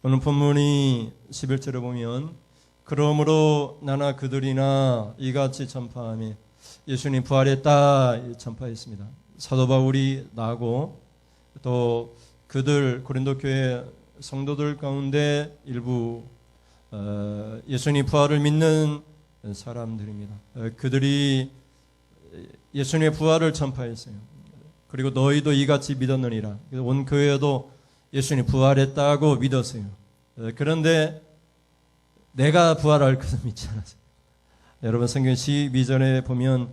오늘 본문이 11절에 보면 그러므로 나나 그들이나 이같이 전파하며 예수님 부활했다 전파했습니다. 사도 바울이 나고 또 그들 고린도 교회 성도들 가운데 일부 예수님 부활을 믿는 사람들입니다. 그들이 예수님의 부활을 전파했어요. 그리고 너희도 이같이 믿었느니라. 온 교회도 예수님 부활했다고 믿었어요. 그런데 내가 부활할 것을 믿지 않았어요. 여러분 성경 12절에 보면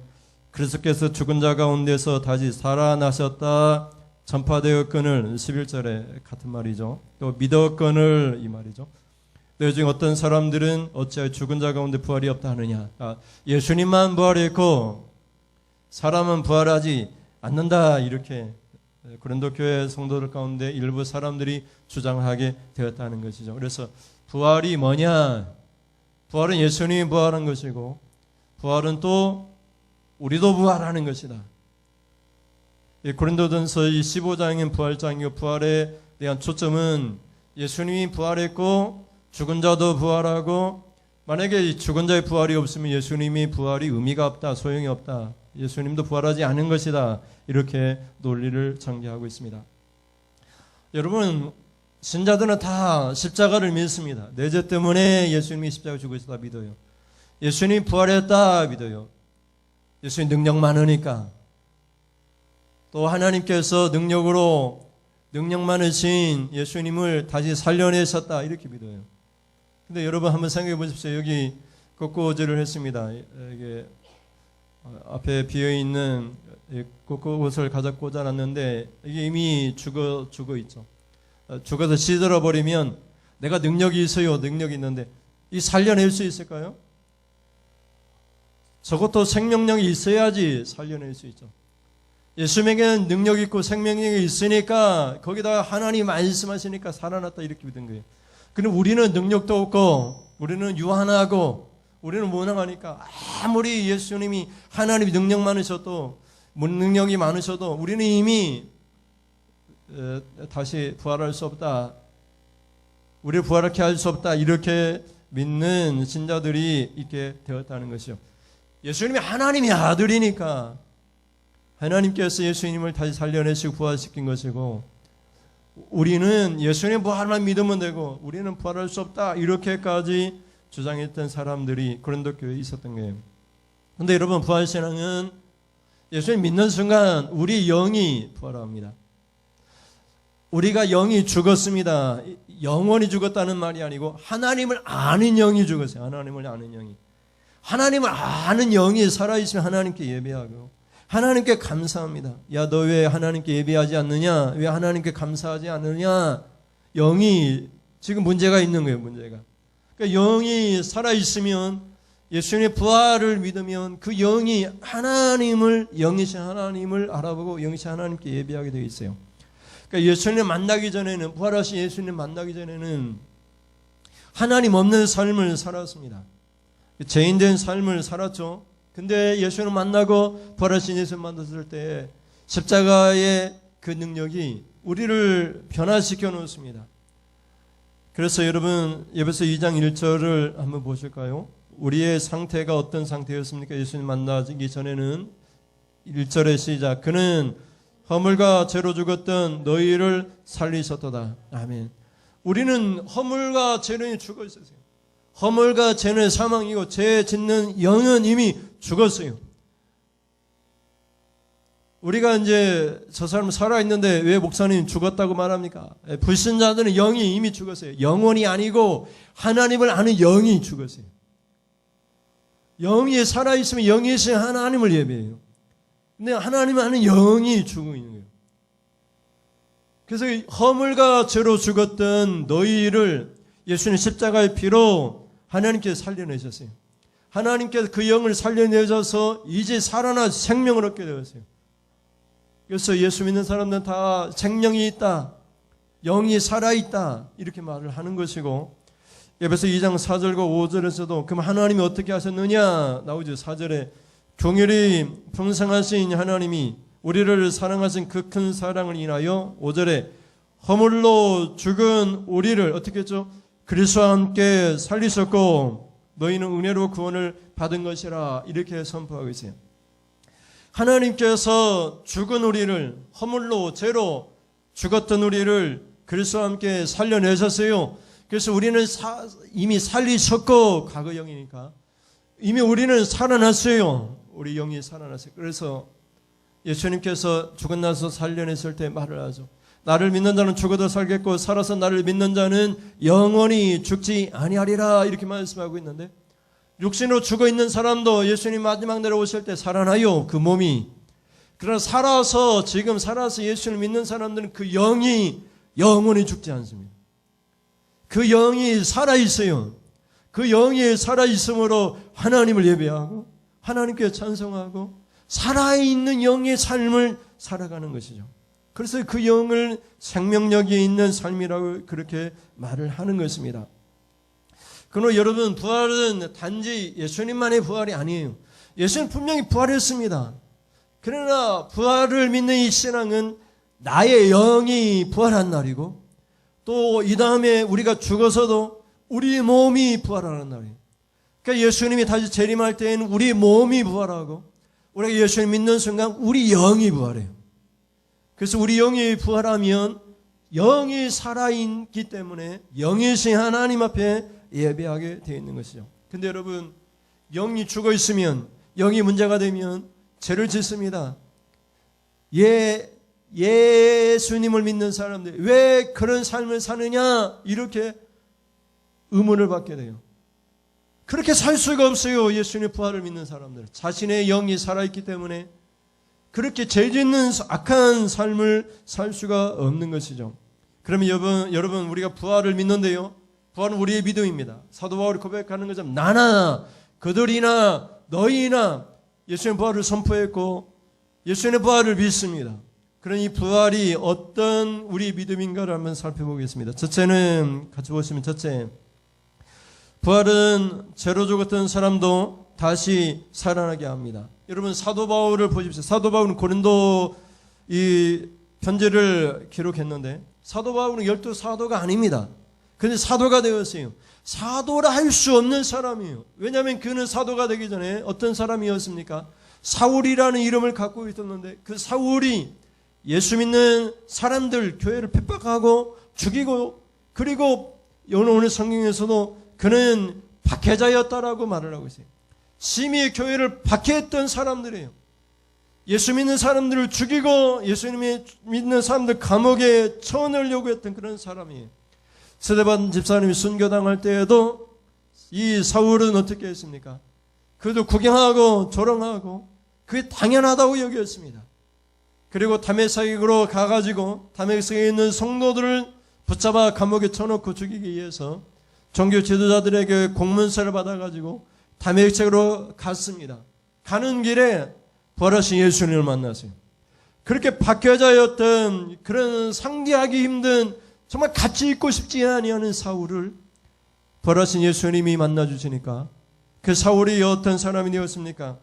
그리스도께서 죽은 자 가운데서 다시 살아나셨다 전파되었거늘 11절에 같은 말이죠. 또 믿었거늘 이 말이죠. 너희 중 어떤 사람들은 어찌하여 죽은 자 가운데 부활이 없다 하느냐. 예수님만 부활했고 사람은 부활하지 않는다 이렇게 고린도 교회 성도들 가운데 일부 사람들이 주장하게 되었다는 것이죠. 그래서 부활이 뭐냐? 부활은 예수님이 부활한 것이고 부활은 또 우리도 부활하는 것이다. 고린도전서 15장인 부활장이고 부활에 대한 초점은 예수님이 부활했고 죽은 자도 부활하고 만약에 죽은 자의 부활이 없으면 예수님이 부활이 의미가 없다, 소용이 없다. 예수님도 부활하지 않은 것이다. 이렇게 논리를 전개하고 있습니다. 여러분 신자들은 다 십자가를 믿습니다. 내 죄 때문에 예수님이 십자가 죽으셨다 믿어요. 예수님이 부활했다 믿어요. 예수님 능력 많으니까. 또 하나님께서 능력 많으신 예수님을 다시 살려내셨다 이렇게 믿어요. 근데 여러분 한번 생각해 보십시오. 여기 꽃꽂이를 했습니다. 이게 앞에 비어있는 꽃꽃을 가져 꽂아놨는데 이게 이미 죽어 있죠. 죽어서 시들어 버리면 내가 능력이 있어요. 능력이 있는데 이 살려낼 수 있을까요? 저것도 생명력이 있어야지 살려낼 수 있죠. 예수님에게는 능력이 있고 생명력이 있으니까 거기다가 하나님 말씀하시니까 살아났다 이렇게 믿은 거예요. 근데 우리는 능력도 없고 우리는 유한하고 우리는 무능하니까 아무리 예수님이 하나님이 능력 많으셔도 능력이 많으셔도 우리는 이미 다시 부활할 수 없다. 우리를 부활하게 할 수 없다. 이렇게 믿는 신자들이 있게 되었다는 것이요. 예수님이 하나님의 아들이니까 하나님께서 예수님을 다시 살려내시고 부활시킨 것이고 우리는 예수님 부활만 믿으면 되고 우리는 부활할 수 없다. 이렇게까지 주장했던 사람들이 고린도 교회에 있었던 거예요. 그런데 여러분 부활신앙은 예수님 믿는 순간 우리 영이 부활합니다. 우리가 영이 죽었습니다. 영원히 죽었다는 말이 아니고 하나님을 아는 영이 죽었어요. 하나님을 아는 영이. 하나님을 아는 영이 살아있으면 하나님께 예배하고 하나님께 감사합니다. 야, 너 왜 하나님께 예배하지 않느냐? 왜 하나님께 감사하지 않느냐? 영이 지금 문제가 있는 거예요. 문제가. 그러니까 영이 살아있으면 예수님의 부활을 믿으면 그 영이 영이신 하나님을 알아보고 영이신 하나님께 예배하게 되어 있어요. 그러니까 예수님 만나기 전에는 부활하신 예수님 만나기 전에는 하나님 없는 삶을 살았습니다. 죄인된 삶을 살았죠. 근데 예수님 만나고 부활하신 예수님 만났을 때 십자가의 그 능력이 우리를 변화시켜 놓습니다. 그래서 여러분 에베소 2장 1절을 한번 보실까요? 우리의 상태가 어떤 상태였습니까? 예수님 만나기 전에는 1절의 시작. 그는 허물과 죄로 죽었던 너희를 살리셨도다. 아멘. 우리는 허물과 죄는 죽어 있었어요. 허물과 죄는 사망이고 죄 짓는 영은 이미 죽었어요. 우리가 이제 저 사람 살아있는데 왜 목사님 죽었다고 말합니까? 불신자들은 영이 이미 죽었어요. 영혼이 아니고 하나님을 아는 영이 죽었어요. 영이 살아있으면 영이신 하나님을 예배해요. 근데 하나님을 아는 영이 죽어 있는 거예요. 그래서 허물과 죄로 죽었던 너희를 예수님 십자가의 피로 하나님께서 살려내셨어요. 하나님께서 그 영을 살려내셔서 이제 살아나 생명을 얻게 되었어요. 그래서 예수 믿는 사람들은 다 생명이 있다. 영이 살아있다. 이렇게 말을 하는 것이고 에베소 2장 4절과 5절에서도 그럼 하나님이 어떻게 하셨느냐 나오죠. 4절에 긍휼이 풍성하신 하나님이 우리를 사랑하신 그 큰 사랑을 인하여 5절에 허물로 죽은 우리를 어떻게 했죠? 그리스도와 함께 살리셨고 너희는 은혜로 구원을 받은 것이라 이렇게 선포하고 있어요. 하나님께서 죽은 우리를 허물로 죄로 죽었던 우리를 그리스도와 함께 살려내셨어요. 그래서 우리는 이미 살리셨고 과거형이니까 이미 우리는 살아났어요. 우리 영이 살아났어요. 그래서 예수님께서 죽은 나서 살려냈을 때 말을 하죠. 나를 믿는 자는 죽어도 살겠고 살아서 나를 믿는 자는 영원히 죽지 아니하리라 이렇게 말씀하고 있는데 육신으로 죽어있는 사람도 예수님 마지막 날에 오실 때 살아나요. 그 몸이. 그러나 지금 살아서 예수를 믿는 사람들은 그 영이 영원히 죽지 않습니다. 그 영이 살아있어요. 그 영이 살아있으므로 하나님을 예배하고 하나님께 찬송하고 살아있는 영의 삶을 살아가는 것이죠. 그래서 그 영을 생명력이 있는 삶이라고 그렇게 말을 하는 것입니다. 그러나 여러분 부활은 단지 예수님만의 부활이 아니에요. 예수님 분명히 부활했습니다. 그러나 부활을 믿는 이 신앙은 나의 영이 부활한 날이고 또 이 다음에 우리가 죽어서도 우리 몸이 부활하는 날이에요. 그러니까 예수님이 다시 재림할 때에는 우리 몸이 부활하고 우리가 예수님 믿는 순간 우리 영이 부활해요. 그래서 우리 영이 부활하면 영이 살아있기 때문에 영이신 하나님 앞에 예배하게 되어 있는 것이죠. 근데 여러분 영이 죽어 있으면 영이 문제가 되면 죄를 짓습니다. 예수님을 믿는 사람들 왜 그런 삶을 사느냐 이렇게 의문을 받게 돼요. 그렇게 살 수가 없어요. 예수님의 부활을 믿는 사람들 자신의 영이 살아있기 때문에 그렇게 죄 짓는 악한 삶을 살 수가 없는 것이죠. 그러면 여러분 우리가 부활을 믿는데요. 부활은 우리의 믿음입니다. 사도 바울이 고백하는 것처럼 나나 그들이나 너희나 예수님의 부활을 선포했고 예수님의 부활을 믿습니다. 그런 이 부활이 어떤 우리 믿음인가를 한번 살펴보겠습니다. 첫째는 같이 보시면 첫째 부활은 죄로 죽었던 사람도 다시 살아나게 합니다. 여러분 사도 바울을 보십시오. 사도 바울은 고린도 이 편지를 기록했는데 사도 바울은 12사도가 아닙니다. 그런데 사도가 되었어요. 사도라 할 수 없는 사람이에요. 왜냐하면 그는 사도가 되기 전에 어떤 사람이었습니까? 사울이라는 이름을 갖고 있었는데 그 사울이 예수 믿는 사람들 교회를 핍박하고 죽이고 그리고 오늘 성경에서도 그는 박해자였다라고 말을 하고 있어요. 심히 교회를 박해했던 사람들이에요. 예수 믿는 사람들을 죽이고 예수님이 믿는 사람들 감옥에 쳐넣으려고 했던 그런 사람이에요. 스데반 집사님이 순교당할 때에도 이 사울은 어떻게 했습니까? 그래도 구경하고 조롱하고 그게 당연하다고 여겼습니다. 그리고 다메섹으로 가가지고 다메섹에 있는 성도들을 붙잡아 감옥에 쳐넣고 죽이기 위해서 종교 지도자들에게 공문서를 받아가지고 다메섹으로 갔습니다. 가는 길에 부활하신 예수님을 만났어요. 그렇게 박해자였던 그런 상대하기 힘든 정말 같이 있고 싶지 아니하는 사울을 부활하신 예수님이 만나주시니까 그 사울이 어떤 사람이 되었습니까?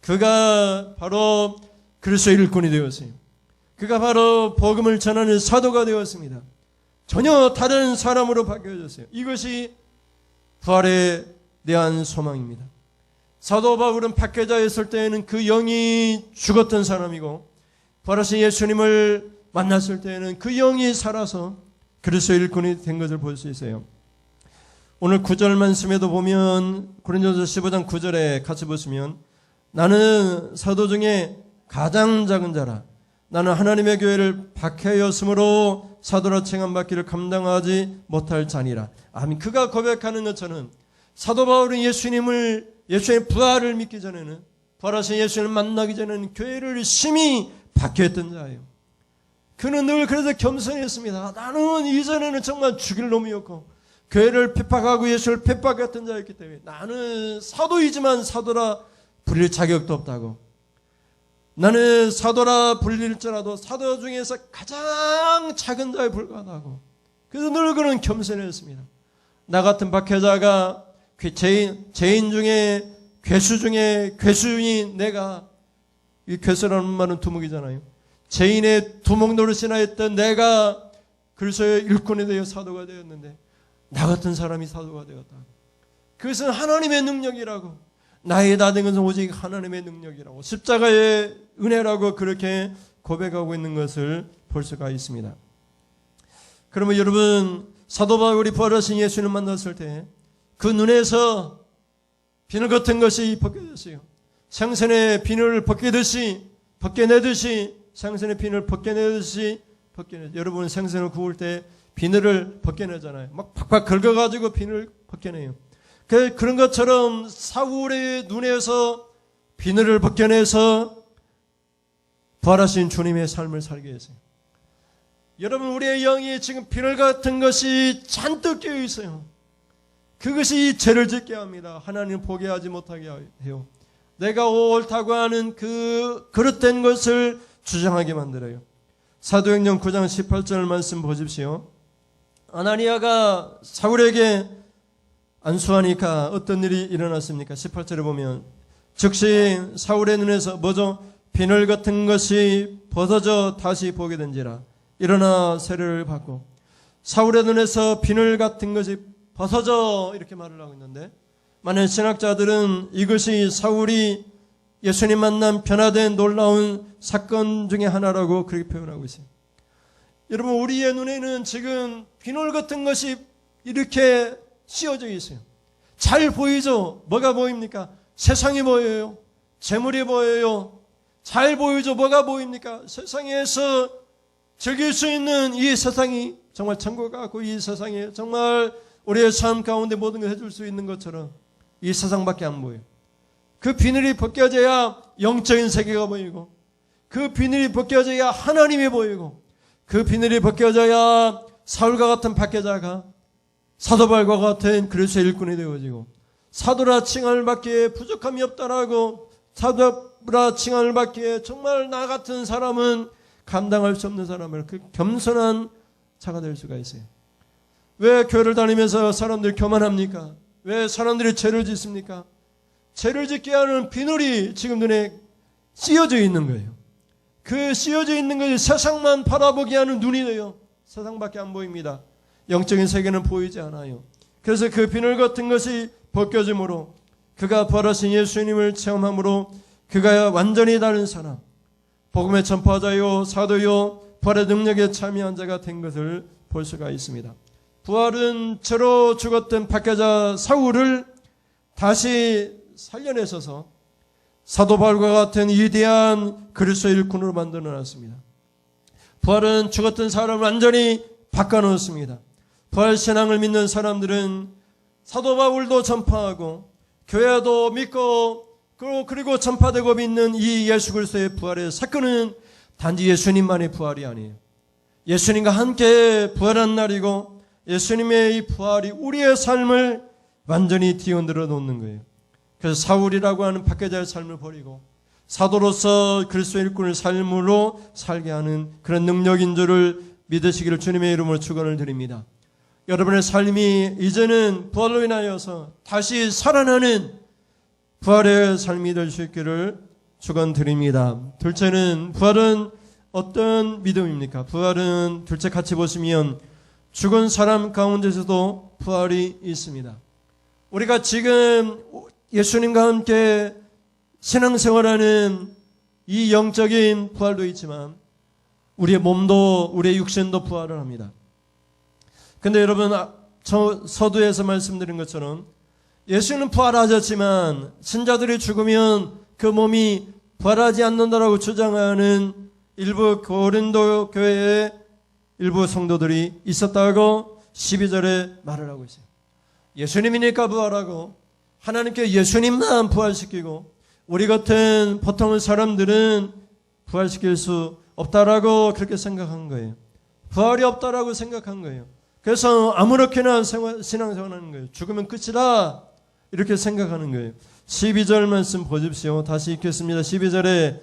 그가 바로 그리스도의 일꾼이 되었어요. 그가 바로 복음을 전하는 사도가 되었습니다. 전혀 다른 사람으로 바뀌어졌어요. 이것이 부활에 대한 소망입니다. 사도 바울은 박해자였을 때에는 그 영이 죽었던 사람이고 부활하신 예수님을 만났을 때에는 그 영이 살아서 그리스도의 일꾼이 된 것을 볼 수 있어요. 오늘 9절 말씀에도 보면 고린도전서 15장 9절에 같이 보시면 나는 사도 중에 가장 작은 자라 나는 하나님의 교회를 박해였으므로 사도라 칭함받기를 감당하지 못할 자니라. 아멘. 그가 고백하는 것처럼 사도 바울은 예수님의 부활을 믿기 전에는 부활하신 예수님을 만나기 전에는 교회를 심히 박해했던 자예요. 그는 늘 그래서 겸손했습니다. 나는 이전에는 정말 죽일 놈이었고 교회를 핍박하고 예수를 핍박했던 자였기 때문에 나는 사도이지만 사도라 불릴 자격도 없다고 나는 사도라 불릴지라도 사도 중에서 가장 작은 자에 불과하다고 그래서 늘 그는 겸손했습니다. 나 같은 박해자가 죄인 중에 괴수 중에 괴수인 내가 이 괴수라는 말은 두목이잖아요. 죄인의 두목 노릇이나 했던 내가 그리스도의 일꾼이 되어 사도가 되었는데 나 같은 사람이 사도가 되었다. 그것은 하나님의 능력이라고, 나의 다된 것은 오직 하나님의 능력이라고, 십자가의 은혜라고 그렇게 고백하고 있는 것을 볼 수가 있습니다. 그러면 여러분, 사도 바울이 부활하신 예수님을 만났을 때 그 눈에서 비늘 같은 것이 벗겨졌어요. 생선의 비늘을 벗겨내듯이 생선의 비늘을 벗겨내듯이 여러분, 생선을 구울 때 비늘을 벗겨내잖아요. 막 팍팍 긁어가지고 비늘을 벗겨내요. 그런 것처럼 사울의 눈에서 비늘을 벗겨내서 부활하신 주님의 삶을 살게 했어요. 여러분, 우리의 영이 지금 비늘 같은 것이 잔뜩 끼어 있어요. 그것이 죄를 짓게 합니다. 하나님을 보게 하지 못하게 해요. 내가 옳다고 하는 그 그릇된 것을 주장하게 만들어요. 사도행전 9장 18절 말씀 보십시오. 아나니아가 사울에게 안수하니까 어떤 일이 일어났습니까? 18절에 보면 즉시 사울의 눈에서 뭐죠? 비늘 같은 것이 벗어져 다시 보게 된지라. 일어나 세례를 받고. 사울의 눈에서 비늘 같은 것이 벗어져, 이렇게 말을 하고 있는데, 많은 신학자들은 이것이 사울이 예수님 만난 변화된 놀라운 사건 중에 하나라고 그렇게 표현하고 있어요. 여러분, 우리의 눈에는 지금 비늘 같은 것이 이렇게 씌워져 있어요. 잘 보이죠? 뭐가 보입니까? 세상이 보여요. 재물이 보여요. 잘 보이죠? 뭐가 보입니까? 세상에서 즐길 수 있는 이 세상이 정말 천국 같고, 이 세상에 정말 우리의 삶 가운데 모든 걸 해줄 수 있는 것처럼 이 세상밖에 안 보여요. 그 비늘이 벗겨져야 영적인 세계가 보이고, 그 비늘이 벗겨져야 하나님이 보이고, 그 비늘이 벗겨져야 사울과 같은 박해자가 사도 바울과 같은 그리스도의 일꾼이 되어지고, 사도라 칭함을 받기에 부족함이 없다라고, 사도라 칭함을 받기에 정말 나 같은 사람은 감당할 수 없는 사람을, 그 겸손한 자가 될 수가 있어요. 왜 교회를 다니면서 사람들이 교만합니까? 왜 사람들이 죄를 짓습니까? 죄를 짓게 하는 비늘이 지금 눈에 씌어져 있는 거예요. 그 씌어져 있는 것이 세상만 바라보게 하는 눈이 돼요. 세상밖에 안 보입니다. 영적인 세계는 보이지 않아요. 그래서 그 비늘 같은 것이 벗겨짐으로, 그가 부활하신 예수님을 체험함으로 그가 완전히 다른 사람, 복음의 전파자요 사도요 부활의 능력에 참여한 자가 된 것을 볼 수가 있습니다. 부활은 죄로 죽었던 박해자 사울을 다시 살려내셔서 사도 바울과 같은 위대한 그리스도의 일꾼으로 만들어놨습니다. 부활은 죽었던 사람을 완전히 바꿔놓습니다. 부활 신앙을 믿는 사람들은 사도 바울도 전파하고 교회도 믿고, 그리고 전파되고 믿는 이 예수 그리스도의 부활의 사건은 단지 예수님만의 부활이 아니에요. 예수님과 함께 부활한 날이고, 예수님의 이 부활이 우리의 삶을 완전히 뒤흔들어 놓는 거예요. 그래서 사울이라고 하는 박해자의 삶을 버리고 사도로서 그리스도의 일꾼의 삶으로 살게 하는 그런 능력인 줄을 믿으시기를 주님의 이름으로 축원을 드립니다. 여러분의 삶이 이제는 부활로 인하여서 다시 살아나는 부활의 삶이 될 수 있기를 축원드립니다. 둘째는, 부활은 어떤 믿음입니까? 부활은 둘째 같이 보시면 죽은 사람 가운데서도 부활이 있습니다. 우리가 지금 예수님과 함께 신앙생활하는 이 영적인 부활도 있지만 우리의 몸도, 우리의 육신도 부활을 합니다. 근데 여러분, 서두에서 말씀드린 것처럼 예수는 부활하셨지만 신자들이 죽으면 그 몸이 부활하지 않는다라고 주장하는 일부 고린도 교회의 일부 성도들이 있었다고 12절에 말을 하고 있어요. 예수님이니까 부활하고, 하나님께 예수님만 부활시키고 우리 같은 보통 사람들은 부활시킬 수 없다라고 그렇게 생각한 거예요. 부활이 없다라고 생각한 거예요. 그래서 아무렇게나 신앙생활하는 거예요. 죽으면 끝이다 이렇게 생각하는 거예요. 12절 말씀 보십시오. 다시 읽겠습니다. 12절에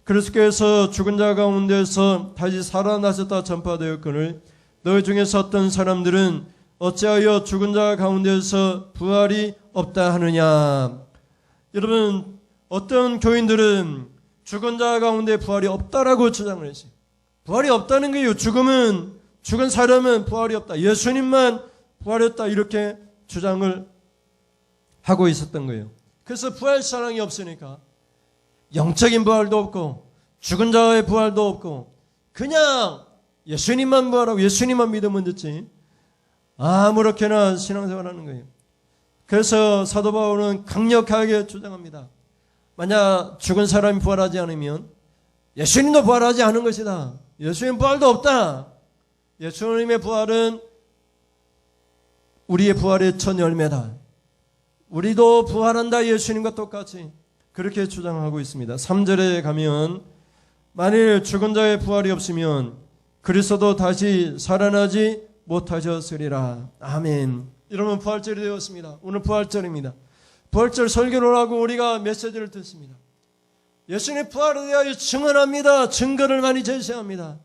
그리스도께서 죽은 자 가운데서 다시 살아나셨다 전파되었거늘 너희 중에서 어떤 사람들은 어찌하여 죽은 자 가운데서 부활이 없다 하느냐. 여러분, 어떤 교인들은 죽은 자 가운데 부활이 없다라고 주장을 했어요. 부활이 없다는 거예요. 죽음은 죽은 사람은 부활이 없다. 예수님만 부활이 없다. 이렇게 주장을 하고 있었던 거예요. 그래서 부활 사랑이 없으니까 영적인 부활도 없고 죽은 자의 부활도 없고 그냥 예수님만 부활하고 예수님만 믿으면 됐지 아무렇게나 신앙생활하는 거예요. 그래서 사도 바울은 강력하게 주장합니다. 만약 죽은 사람이 부활하지 않으면 예수님도 부활하지 않은 것이다. 예수님 부활도 없다. 예수님의 부활은 우리의 부활의 첫 열매다. 우리도 부활한다. 예수님과 똑같이 그렇게 주장하고 있습니다. 3절에 가면 만일 죽은 자의 부활이 없으면 그리스도도 다시 살아나지 못하셨으리라. 아멘. 여러분 부활절이 되었습니다. 오늘 부활절입니다. 부활절 설교를 하고 우리가 메시지를 듣습니다. 예수님의 부활에 대하여 증언합니다. 증거를 많이 제시합니다.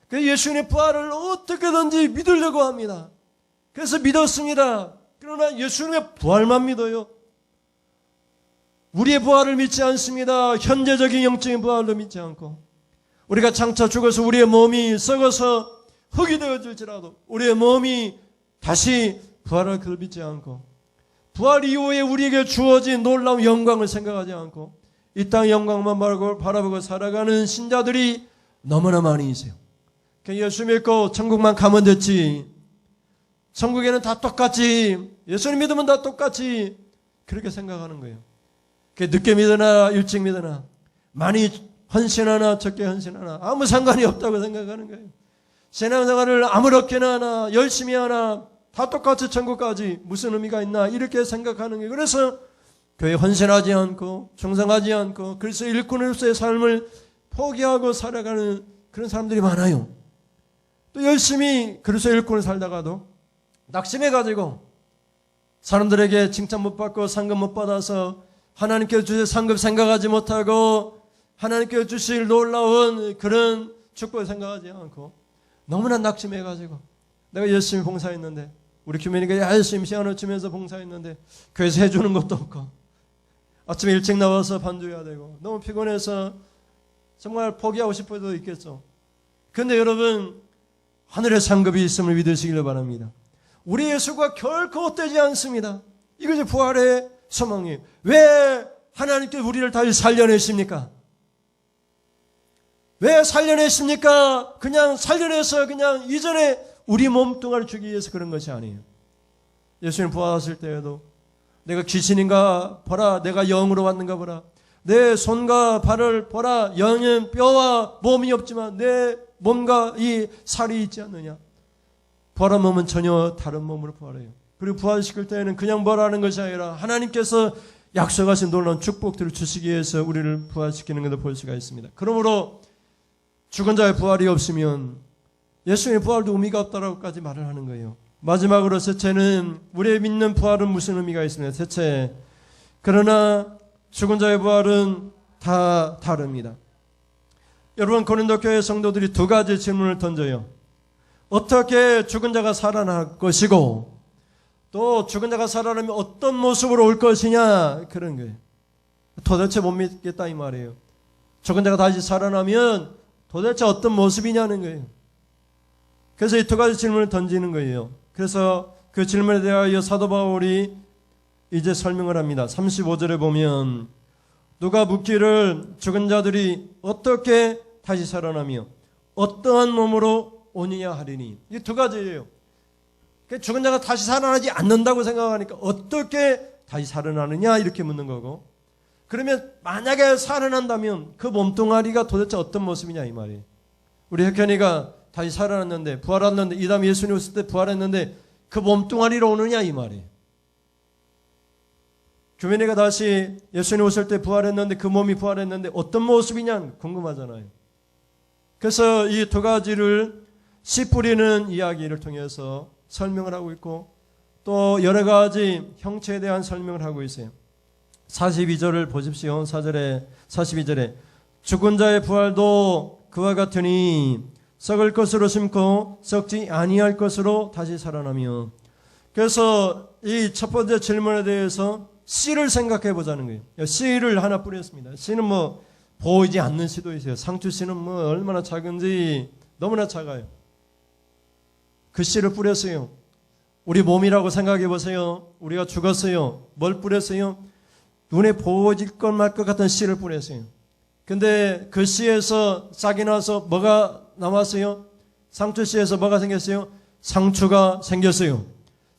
그 예수님의 부활을 어떻게든지 믿으려고 합니다. 그래서 믿었습니다. 그러나 예수님의 부활만 믿어요. 우리의 부활을 믿지 않습니다. 현재적인 영적인 부활도 믿지 않고 우리가 장차 죽어서 우리의 몸이 썩어서 흙이 되어질지라도 우리의 몸이 다시 부활할 것을 믿지 않고 부활 이후에 우리에게 주어진 놀라운 영광을 생각하지 않고 이 땅 영광만 바라보고 살아가는 신자들이 너무나 많이 있어요. 예수 믿고 천국만 가면 됐지. 천국에는 다 똑같지. 예수님 믿으면 다 똑같지. 그렇게 생각하는 거예요. 늦게 믿으나 일찍 믿으나 많이 헌신하나 적게 헌신하나 아무 상관이 없다고 생각하는 거예요. 신앙생활을 아무렇게나 하나 열심히 하나 다 똑같이 천국까지 무슨 의미가 있나 이렇게 생각하는 거예요. 그래서 교회 헌신하지 않고 충성하지 않고 그래서 일꾼으로서의 삶을 포기하고 살아가는 그런 사람들이 많아요. 또 열심히 그래서 일꾼을 살다가도 낙심해가지고 사람들에게 칭찬 못 받고 상급 못 받아서 하나님께서 주실 상급 생각하지 못하고 하나님께서 주실 놀라운 그런 축복을 생각하지 않고 너무나 낙심해가지고 내가 열심히 봉사했는데 우리 교민이가 열심히 시간을 주면서 봉사했는데 교회에서 해주는 것도 없고 아침에 일찍 나와서 반주해야 되고 너무 피곤해서 정말 포기하고 싶을 때도 있겠죠. 그런데 여러분 하늘의 상급이 있음을 믿으시길 바랍니다. 우리 예수가 결코 헛되지 않습니다. 이것이 부활의 소망이에요. 왜 하나님께서 우리를 다시 살려내십니까? 왜 살려내십니까? 그냥 살려내서 그냥 이전에 우리 몸뚱아리 주기 위해서 그런 것이 아니에요. 예수님 부활하실 때에도 내가 귀신인가 보라, 내가 영으로 왔는가 보라, 내 손과 발을 보라, 영은 뼈와 몸이 없지만 내 몸과 이 살이 있지 않느냐. 부활한 몸은 전혀 다른 몸으로 부활해요. 그리고 부활시킬 때에는 그냥 부활하는 것이 아니라 하나님께서 약속하신 놀라운 축복들을 주시기 위해서 우리를 부활시키는 것을 볼 수가 있습니다. 그러므로 죽은 자의 부활이 없으면 예수님의 부활도 의미가 없다라고까지 말을 하는 거예요. 마지막으로 셋째는 우리의 믿는 부활은 무슨 의미가 있습니까? 셋째, 그러나 죽은 자의 부활은 다 다릅니다. 여러분 고린도 교회 성도들이 두 가지 질문을 던져요. 어떻게 죽은 자가 살아날 것이고 또 죽은 자가 살아나면 어떤 모습으로 올 것이냐 그런 거예요. 도대체 못 믿겠다 이 말이에요. 죽은 자가 다시 살아나면 도대체 어떤 모습이냐는 거예요. 그래서 이 두 가지 질문을 던지는 거예요. 그래서 그 질문에 대하여 사도 바울이 이제 설명을 합니다. 35절에 보면 누가 묻기를 죽은 자들이 어떻게 다시 살아나며 어떠한 몸으로 오느냐 하리니. 이 두 가지예요. 죽은 자가 다시 살아나지 않는다고 생각하니까 어떻게 다시 살아나느냐 이렇게 묻는 거고, 그러면 만약에 살아난다면 그 몸뚱아리가 도대체 어떤 모습이냐 이 말이에요. 우리 혁현이가 다시 살아났는데 부활했는데 이 다음 예수님 오실 때 부활했는데 그 몸뚱아리로 오느냐 이 말이에요. 규민이가 다시 예수님 오실 때 부활했는데 그 몸이 부활했는데 어떤 모습이냐 궁금하잖아요. 그래서 이 두 가지를 씨 뿌리는 이야기를 통해서 설명을 하고 있고 또 여러 가지 형체에 대한 설명을 하고 있어요. 42절을 보십시오. 4절에 42절에 죽은 자의 부활도 그와 같으니 썩을 것으로 심고 썩지 아니할 것으로 다시 살아나며. 그래서 이 첫 번째 질문에 대해서 씨를 생각해 보자는 거예요. 씨를 하나 뿌렸습니다. 씨는 뭐 보이지 않는 씨도 있어요. 상추 씨는 뭐 얼마나 작은지 너무나 작아요. 그 씨를 뿌렸어요. 우리 몸이라고 생각해 보세요. 우리가 죽었어요. 뭘 뿌렸어요? 눈에 보일 것 말 것 같은 씨를 뿌렸어요. 근데 그 씨에서 싹이 나서 뭐가 나왔어요? 상추 씨에서 뭐가 생겼어요? 상추가 생겼어요.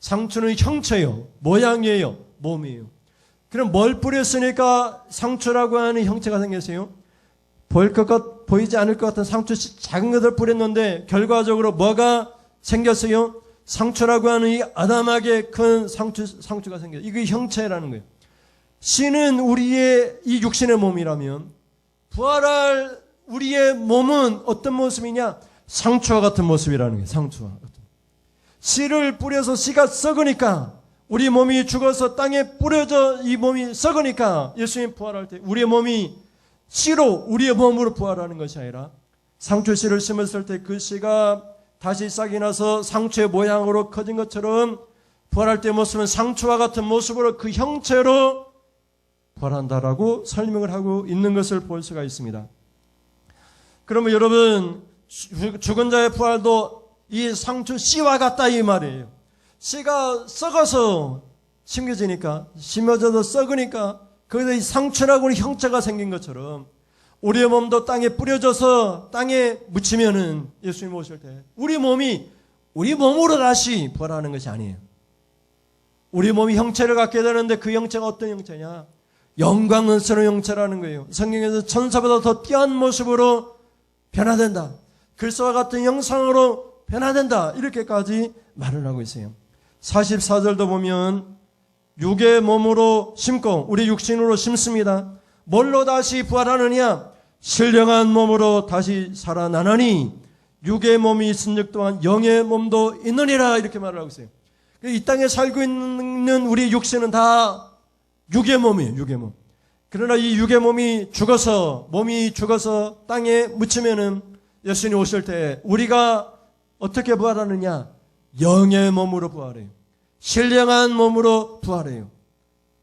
상추는 형체예요. 모양이에요. 몸이에요. 그럼 뭘 뿌렸으니까 상추라고 하는 형체가 생겼어요? 보이지 않을 것 같은 상추 씨 작은 것을 뿌렸는데 결과적으로 뭐가 생겼어요? 상추라고 하는 이 아담하게 큰 상추가 생겼어요. 이게 형체라는 거예요. 씨는 우리의 이 육신의 몸이라면 부활할 우리의 몸은 어떤 모습이냐? 상추와 같은 모습이라는 거예요. 상추와 같은. 씨를 뿌려서 씨가 썩으니까 우리 몸이 죽어서 땅에 뿌려져 이 몸이 썩으니까 예수님 부활할 때 우리의 몸이 씨로 우리의 몸으로 부활하는 것이 아니라 상추 씨를 심었을 때 그 씨가 다시 싹이 나서 상추의 모양으로 커진 것처럼 부활할 때 모습은 상추와 같은 모습으로 그 형체로 부활한다라고 설명을 하고 있는 것을 볼 수가 있습니다. 그러면 여러분 죽은 자의 부활도 이 상추 씨와 같다 이 말이에요. 씨가 썩어서 심겨지니까 심어져서 썩으니까 거기서 이 상추라고 하는 형체가 생긴 것처럼 우리의 몸도 땅에 뿌려져서 땅에 묻히면은 예수님 오실 때 우리 몸이 우리 몸으로 다시 부활하는 것이 아니에요. 우리 몸이 형체를 갖게 되는데 그 형체가 어떤 형체냐? 영광스러운 형체라는 거예요. 성경에서 천사보다 더 뛰어난 모습으로 변화된다. 글쎄와 같은 형상으로 변화된다. 이렇게까지 말을 하고 있어요. 44절도 보면 육의 몸으로 심고 우리 육신으로 심습니다. 뭘로 다시 부활하느냐? 신령한 몸으로 다시 살아나나니 육의 몸이 있은즉 또한 영의 몸도 있느니라 이렇게 말을 하고 있어요. 이 땅에 살고 있는 우리 육신은 다 육의 몸이에요. 육의 몸. 그러나 이 육의 몸이 죽어서 땅에 묻히면은 예수님 오실 때 우리가 어떻게 부활하느냐? 영의 몸으로 부활해요. 신령한 몸으로 부활해요.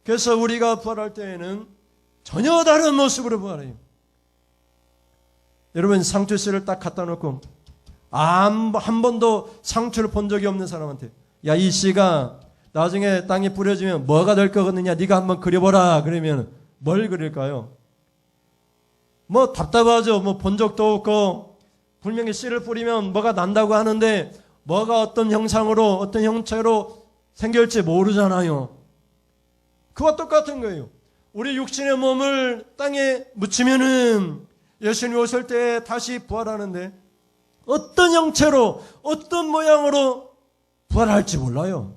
그래서 우리가 부활할 때에는 전혀 다른 모습으로 부활해요. 여러분 상추씨를 딱 갖다 놓고 한 번도 상추를 본 적이 없는 사람한테 야, 이 씨가 나중에 땅에 뿌려지면 뭐가 될 거겠느냐? 네가 한번 그려보라. 그러면 뭘 그릴까요? 뭐 답답하죠. 뭐 본 적도 없고 분명히 씨를 뿌리면 뭐가 난다고 하는데 뭐가 어떤 형상으로 어떤 형체로 생길지 모르잖아요. 그와 똑같은 거예요. 우리 육신의 몸을 땅에 묻히면은 예수님이 오실 때 다시 부활하는데 어떤 형체로 어떤 모양으로 부활할지 몰라요.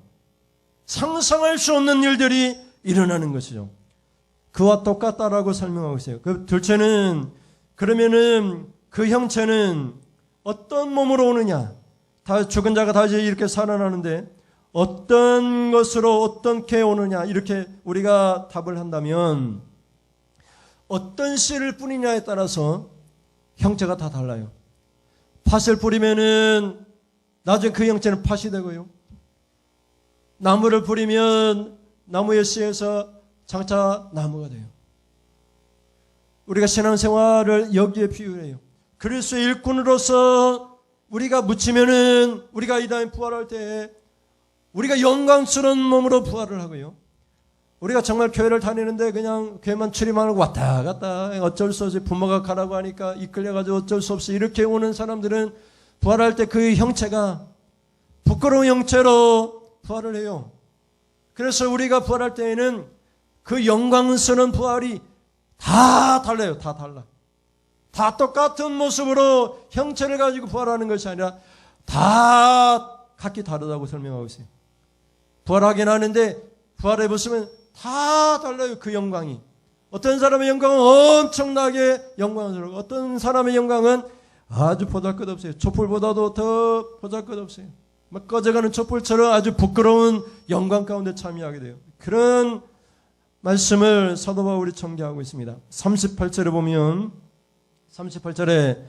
상상할 수 없는 일들이 일어나는 것이죠. 그와 똑같다라고 설명하고 있어요. 둘째는 그러면은 그 형체는 어떤 몸으로 오느냐? 다 죽은 자가 다시 이렇게 살아나는데 어떤 것으로 어떻게 오느냐? 이렇게 우리가 답을 한다면 어떤 씨를 뿌리냐에 따라서 형체가 다 달라요. 팥을 뿌리면은 나중에 그 형체는 팥이 되고요. 나무를 뿌리면 나무의 씨에서 장차 나무가 돼요. 우리가 신앙생활을 여기에 비유해요. 그리스도의 일꾼으로서 우리가 묻히면은 우리가 이 다음에 부활할 때 우리가 영광스러운 몸으로 부활을 하고요. 우리가 정말 교회를 다니는데 그냥 교회만 출입하고 왔다 갔다 어쩔 수 없이 부모가 가라고 하니까 이끌려가지고 어쩔 수 없이 이렇게 오는 사람들은 부활할 때 그 형체가 부끄러운 형체로 부활을 해요. 그래서 우리가 부활할 때에는 그 영광스러운 부활이 다 달라요. 다 달라. 다 똑같은 모습으로 형체를 가지고 부활하는 것이 아니라 다 각기 다르다고 설명하고 있어요. 부활하긴 하는데 부활해 보시면 다 달라요. 그 영광이. 어떤 사람의 영광은 엄청나게 영광스러워. 어떤 사람의 영광은 아주 보잘것없어요. 촛불보다도 더 보잘것없어요. 막 꺼져가는 촛불처럼 아주 부끄러운 영광 가운데 참여하게 돼요. 그런 말씀을 사도 바울이 전개하고 있습니다. 38절에 보면 38절에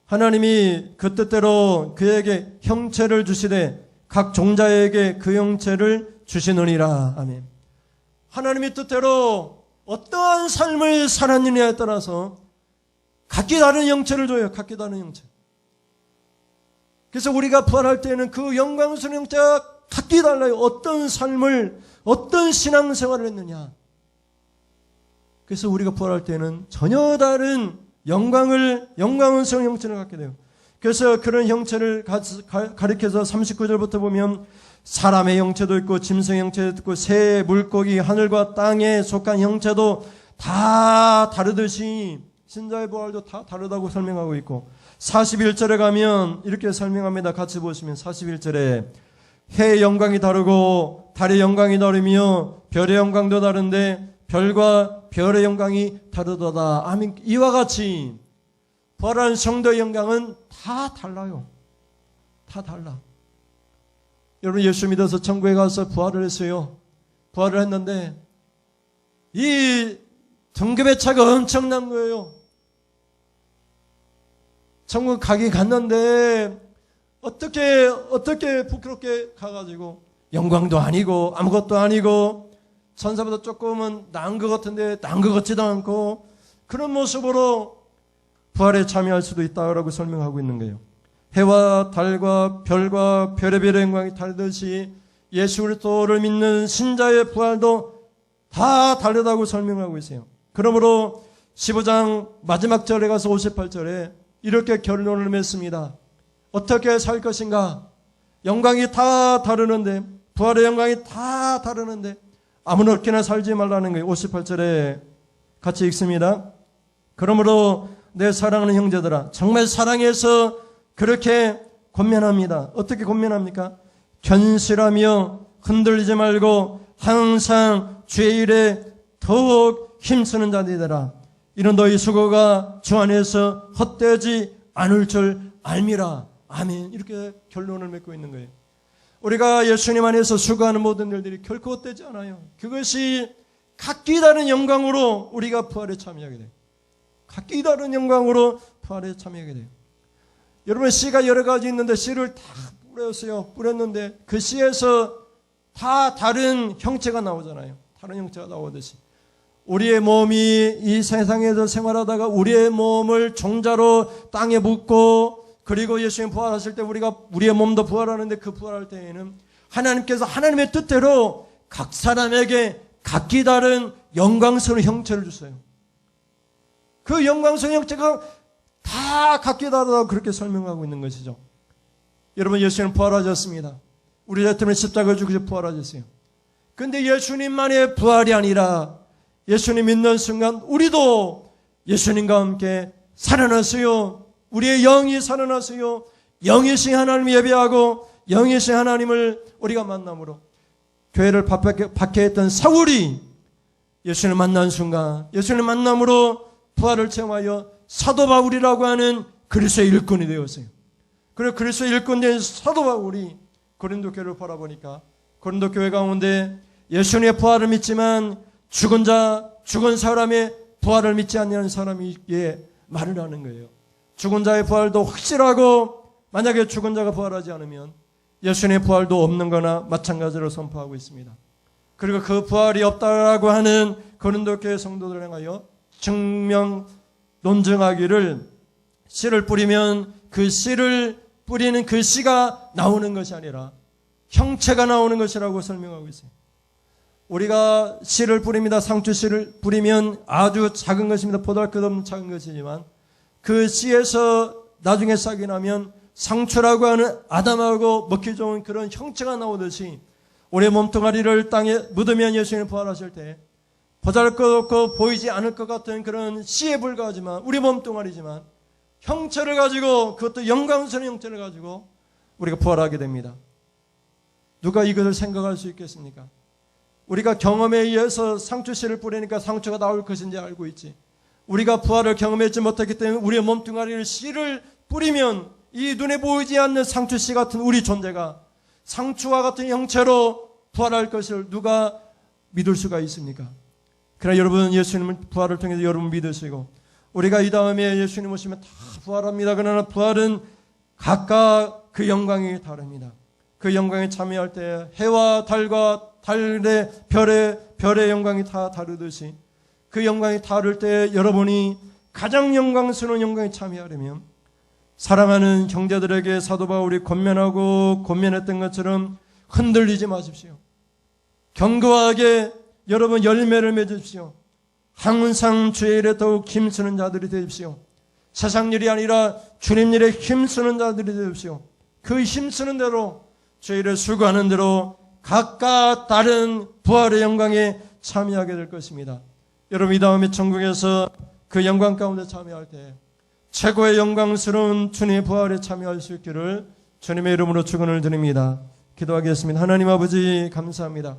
하나님이 그 뜻대로 그에게 형체를 주시되 각 종자에게 그 형체를 주시느니라. 아멘. 하나님의 뜻대로 어떠한 삶을 살았느냐에 따라서 각기 다른 형체를 줘요. 각기 다른 형체. 그래서 우리가 부활할 때는 그 영광스러운 형체가 각기 달라요. 어떤 삶을, 어떤 신앙생활을 했느냐. 그래서 우리가 부활할 때는 전혀 다른 영광스러운 형체를 갖게 돼요. 그래서 그런 형체를 가리켜서 39절부터 보면 사람의 형체도 있고 짐승의 형체도 있고 새, 물고기, 하늘과 땅에 속한 형체도 다 다르듯이 신자의 부활도 다 다르다고 설명하고 있고 41절에 가면 이렇게 설명합니다. 같이 보시면 41절에 해의 영광이 다르고 달의 영광이 다르며 별의 영광도 다른데 별과 별의 영광이 다르도다. 아멘. 이와 같이 부활한 성도의 영광은 다 달라요. 다 달라. 여러분 예수 믿어서 천국에 가서 부활을 했어요. 부활을 했는데 이 등급의 차가 엄청난 거예요. 천국 가기 갔는데 어떻게 부끄럽게 가가지고 영광도 아니고 아무것도 아니고 천사보다 조금은 나은 것 같은데 나은 것 같지도 않고 그런 모습으로 부활에 참여할 수도 있다고 설명하고 있는 거예요. 해와 달과 별과 별의 영광이 다르듯이 예수 그리스도를 믿는 신자의 부활도 다 다르다고 설명하고 있어요. 그러므로 15장 마지막 절에 가서 58절에 이렇게 결론을 맺습니다. 어떻게 살 것인가? 영광이 다 다르는데 부활의 영광이 다 다르는데 아무렇게나 살지 말라는 거예요. 58절에 같이 읽습니다. 그러므로 내 사랑하는 형제들아 정말 사랑해서 그렇게 권면합니다. 어떻게 권면합니까? 견실하며 흔들리지 말고 항상 주의 일에 더욱 힘쓰는 자들이라. 이런 너희 수고가 주 안에서 헛되지 않을 줄 알미라. 아멘. 이렇게 결론을 맺고 있는 거예요. 우리가 예수님 안에서 수고하는 모든 일들이 결코 헛되지 않아요. 그것이 각기 다른 영광으로 우리가 부활에 참여하게 돼요. 각기 다른 영광으로 부활에 참여하게 돼요. 여러분 씨가 여러 가지 있는데 씨를 다 뿌렸는데 그 씨에서 다 다른 형체가 나오잖아요. 다른 형체가 나오듯이 우리의 몸이 이 세상에서 생활하다가 우리의 몸을 종자로 땅에 묻고 그리고 예수님 부활하실 때 우리의 몸도 부활하는데 그 부활할 때에는 하나님께서 하나님의 뜻대로 각 사람에게 각기 다른 영광스러운 형체를 주세요. 그 영광스러운 형체가 다 각기 다르다고 그렇게 설명하고 있는 것이죠. 여러분 예수님 부활하셨습니다. 우리 때문에 십자가를 주고 부활하셨어요. 그런데 예수님만의 부활이 아니라 예수님 믿는 순간 우리도 예수님과 함께 살아났어요. 우리의 영이 살아났어요. 영이신 하나님을 예배하고 영이신 하나님을 우리가 만남으로 교회를 박해했던 사울이 예수님을 만난 순간 예수님을 만남으로 부활을 체험하여 사도 바울이라고 하는 그리스도의 일꾼이 되었어요. 그리고 그리스도의 일꾼 된 사도 바울이 고린도 교회를 바라보니까 고린도 교회 가운데 예수님의 부활을 믿지만 죽은 사람의 부활을 믿지 않는 사람이 말을 하는 거예요. 죽은 자의 부활도 확실하고 만약에 죽은 자가 부활하지 않으면 예수님의 부활도 없는 거나 마찬가지로 선포하고 있습니다. 그리고 그 부활이 없다라고 하는 고린도 교회 성도들을 향하여 논증하기를 씨를 뿌리면 그 씨를 뿌리는 그 씨가 나오는 것이 아니라 형체가 나오는 것이라고 설명하고 있어요. 우리가 씨를 뿌립니다. 상추 씨를 뿌리면 아주 작은 것입니다. 보잘것없는 작은 것이지만 그 씨에서 나중에 싹이 나면 상추라고 하는 아담하고 먹기 좋은 그런 형체가 나오듯이 우리의 몸뚱아리를 땅에 묻으면 예수님이 부활하실 때 보잘것없고 보이지 않을 것 같은 그런 씨에 불과하지만 우리 몸뚱아리지만 형체를 가지고 그것도 영광스러운 형체를 가지고 우리가 부활하게 됩니다. 누가 이것을 생각할 수 있겠습니까? 우리가 경험에 의해서 상추 씨를 뿌리니까 상추가 나올 것인지 알고 있지. 우리가 부활을 경험하지 못했기 때문에 우리의 몸뚱아리를 씨를 뿌리면 이 눈에 보이지 않는 상추 씨 같은 우리 존재가 상추와 같은 형체로 부활할 것을 누가 믿을 수가 있습니까? 그러나 여러분 예수님을 부활을 통해서 여러분 믿으시고 우리가 이 다음에 예수님 오시면 다 부활합니다. 그러나 부활은 각각 그 영광이 다릅니다. 그 영광에 참여할 때 해와 달과 달의 별의 영광이 다 다르듯이 그 영광이 다를 때 여러분이 가장 영광스러운 영광에 참여하려면 사랑하는 형제들에게 사도 바울이 권면하고 권면했던 것처럼 흔들리지 마십시오. 견고하게 여러분 열매를 맺으십시오. 항상 주의 일에 더욱 힘쓰는 자들이 되십시오. 세상 일이 아니라 주님 일에 힘쓰는 자들이 되십시오. 그 힘쓰는 대로 주의 일에 수고하는 대로 각각 다른 부활의 영광에 참여하게 될 것입니다. 여러분 이 다음에 천국에서 그 영광 가운데 참여할 때 최고의 영광스러운 주님의 부활에 참여할 수 있기를 주님의 이름으로 축원을 드립니다. 기도하겠습니다. 하나님 아버지 감사합니다.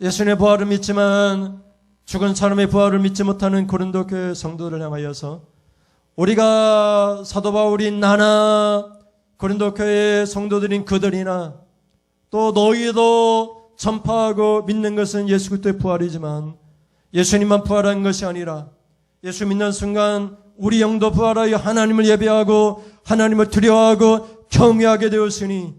예수님의 부활을 믿지만 죽은 사람의 부활을 믿지 못하는 고린도 교회 성도들을 향하여서 우리가 사도 바울인 나나 고린도 교회의 성도들인 그들이나 또 너희도 전파하고 믿는 것은 예수 그리스도의 부활이지만 예수님만 부활한 것이 아니라 예수 믿는 순간 우리 영도 부활하여 하나님을 예배하고 하나님을 두려워하고 경외하게 되었으니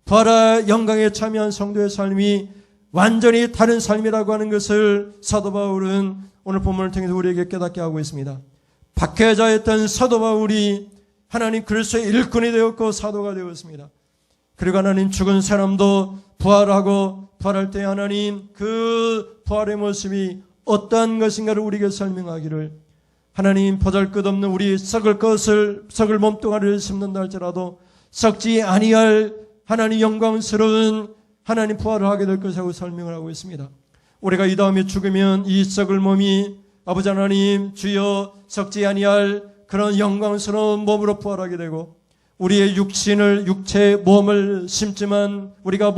부활의 영광에 참여한 성도의 삶이 완전히 다른 삶이라고 하는 것을 사도 바울은 오늘 본문을 통해서 우리에게 깨닫게 하고 있습니다. 박해자였던 사도 바울이 하나님 그리스도의 일꾼이 되었고 사도가 되었습니다. 그리고 하나님 죽은 사람도 부활하고 부활할 때 하나님 그 부활의 모습이 어떠한 것인가를 우리에게 설명하기를 하나님 보잘것없는 우리 썩을 몸뚱아리를 심는다 할지라도 썩지 아니할 하나님 영광스러운 하나님 부활을 하게 될 것이라고 설명을 하고 있습니다. 우리가 이 다음에 죽으면 이 썩을 몸이 아버지 하나님 주여 썩지 아니할 그런 영광스러운 몸으로 부활하게 되고 우리의 육체의 몸을 심지만 우리가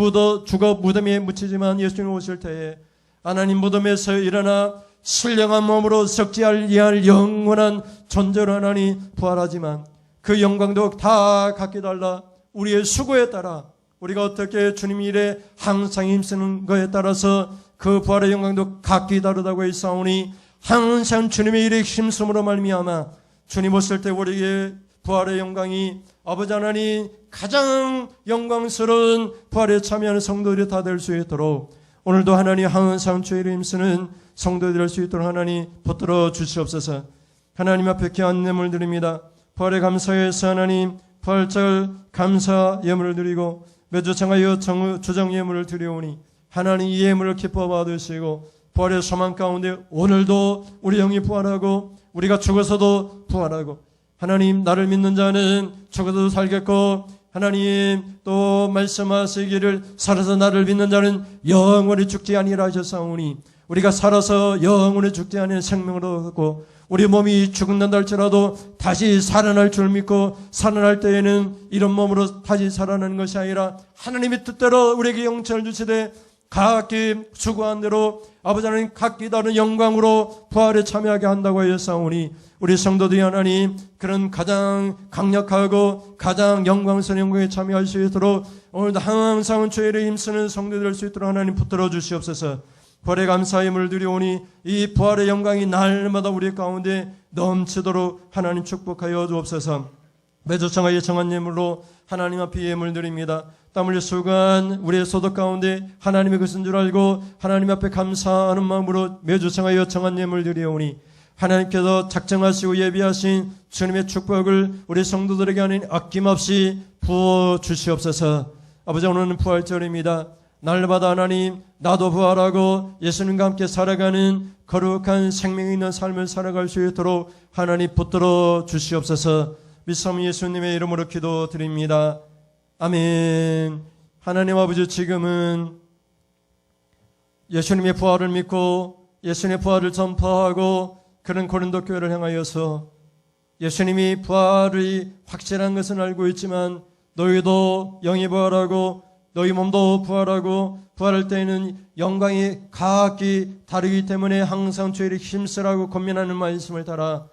죽어 무덤에 묻히지만 예수님 오실 때에 하나님 무덤에서 일어나 신령한 몸으로 썩지 아니할 영원한 존재로 하나님 부활하지만 그 영광도 다 각기 달라 우리의 수고에 따라 우리가 어떻게 주님 일에 항상 힘쓰는 것에 따라서 그 부활의 영광도 각기 다르다고 했사오니 항상 주님의 일에 힘쓰므로 말미암아 주님 오실 때 우리에게 부활의 영광이 아버지 하나님 가장 영광스러운 부활에 참여하는 성도들이 다 될 수 있도록 오늘도 하나님 항상 주의 일에 힘쓰는 성도들이 될 수 있도록 하나님 붙들어 주시옵소서. 하나님 앞에 귀한 예물 드립니다. 부활에 감사해서 하나님 부활절 감사 예물을 드리고 매주 청하여 주정 예물을 드리오니 하나님 이 예물을 기뻐 받으시고 부활의 소망 가운데 오늘도 우리 영이 부활하고 우리가 죽어서도 부활하고 하나님 나를 믿는 자는 죽어도 살겠고 하나님 또 말씀하시기를 살아서 나를 믿는 자는 영원히 죽지 아니라 하셨사오니 우리가 살아서 영원히 죽지 아니한 생명을 얻고 우리 몸이 죽는다 할지라도 다시 살아날 줄 믿고 살아날 때에는 이런 몸으로 다시 살아나는 것이 아니라 하나님의 뜻대로 우리에게 영천을 주시되 각기 수고한 대로 아버지 하나님 각기 다른 영광으로 부활에 참여하게 한다고 하였사오니 우리 성도들이 하나님 그런 가장 강력하고 가장 영광스러운 영광에 참여할 수 있도록 오늘도 항상 주의 일에 힘쓰는 성도들 될 수 있도록 하나님 붙들어 주시옵소서. 부활의 감사의 예물을 드리오니 이 부활의 영광이 날마다 우리 가운데 넘치도록 하나님 축복하여 주옵소서. 매주 청하에 정한 예물로 하나님 앞에 예물 드립니다. 땀 흘려 수고한 우리의 소득 가운데 하나님의 것인 줄 알고 하나님 앞에 감사하는 마음으로 매주 청하여 정한 예물 드리오니 하나님께서 작정하시고 예비하신 주님의 축복을 우리 성도들에게 하는 아낌없이 부어 주시옵소서. 아버지 오늘은 부활절입니다. 날마다 하나님 나도 부활하고 예수님과 함께 살아가는 거룩한 생명 있는 삶을 살아갈 수 있도록 하나님 붙들어 주시옵소서. 믿사오니 예수님의 이름으로 기도드립니다. 아멘. 하나님 아버지 지금은 예수님의 부활을 믿고 예수님의 부활을 전파하고 그런 고린도 교회를 향하여서 예수님이 부활이 확실한 것은 알고 있지만 너희도 영이 부활하고 너희 몸도 부활하고 부활할 때에는 영광이 각기 다르기 때문에 항상 주의 일에 힘쓰라고 권면하는 말씀을 따라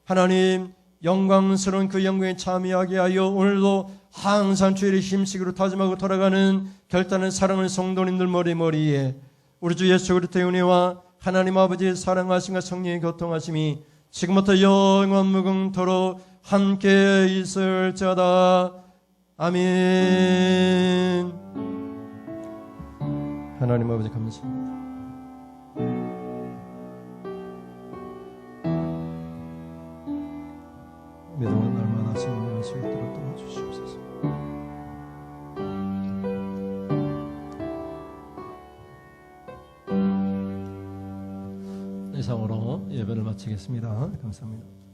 하나님 영광스러운 그 영광에 참여하게 하여 오늘도 항상 주의 일에 힘쓰기로 다짐하고 돌아가는 결단한 사랑하는 성도님들 머리머리에 우리 주 예수 그리스도의 은혜와 하나님 아버지의 사랑하심과 성령의 교통하심이 지금부터 영원 무궁토록 함께 있을지어다. 아멘. 하나님 아버지 감사합니다. 믿음은 날마다 이상으로 예배를 마치겠습니다. 감사합니다.